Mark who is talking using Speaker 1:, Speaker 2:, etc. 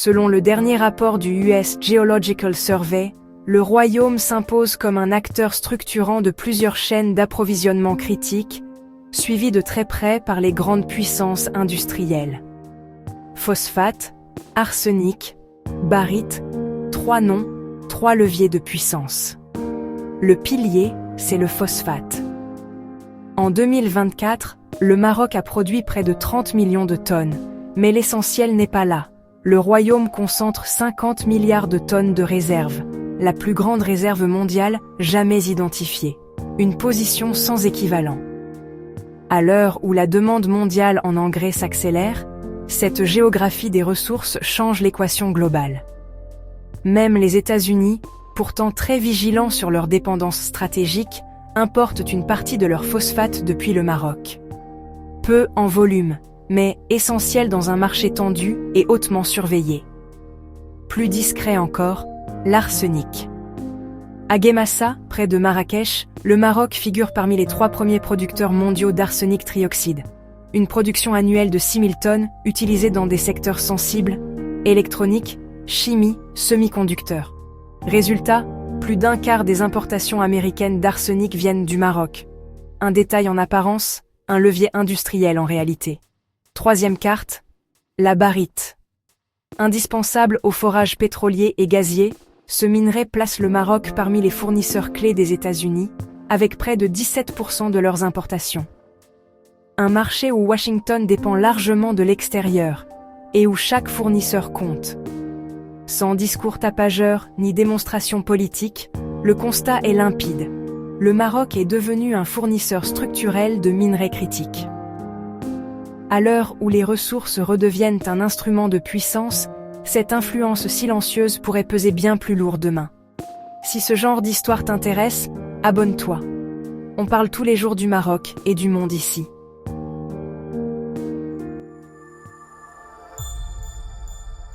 Speaker 1: Selon le dernier rapport du US Geological Survey, le royaume s'impose comme un acteur structurant de plusieurs chaînes d'approvisionnement critiques, suivi de très près par les grandes puissances industrielles. Phosphate, arsenic, barite, 3 noms, 3 leviers de puissance. Le pilier, c'est le phosphate. En 2024, le Maroc a produit près de 30 millions de tonnes, mais l'essentiel n'est pas là. Le royaume concentre 50 milliards de tonnes de réserves, la plus grande réserve mondiale jamais identifiée. Une position sans équivalent. À l'heure où la demande mondiale en engrais s'accélère, cette géographie des ressources change l'équation globale. Même les États-Unis, pourtant très vigilants sur leur dépendance stratégique, importent une partie de leur phosphate depuis le Maroc. Peu en volume, mais essentiel dans un marché tendu et hautement surveillé. Plus discret encore, l'arsenic. À Guemassa, près de Marrakech, le Maroc figure parmi les 3 premiers producteurs mondiaux d'arsenic trioxyde. Une production annuelle de 6 000 tonnes, utilisée dans des secteurs sensibles, électronique, chimie, semi-conducteurs. Résultat, plus d'un quart des importations américaines d'arsenic viennent du Maroc. Un détail en apparence, un levier industriel en réalité. 3e carte, la barite. Indispensable au forage pétrolier et gazier, ce minerai place le Maroc parmi les fournisseurs clés des États-Unis, avec près de 17% de leurs importations. Un marché où Washington dépend largement de l'extérieur, et où chaque fournisseur compte. Sans discours tapageur ni démonstration politique, le constat est limpide. Le Maroc est devenu un fournisseur structurel de minerais critiques. À l'heure où les ressources redeviennent un instrument de puissance, cette influence silencieuse pourrait peser bien plus lourd demain. Si ce genre d'histoire t'intéresse, abonne-toi. On parle tous les jours du Maroc et du monde ici.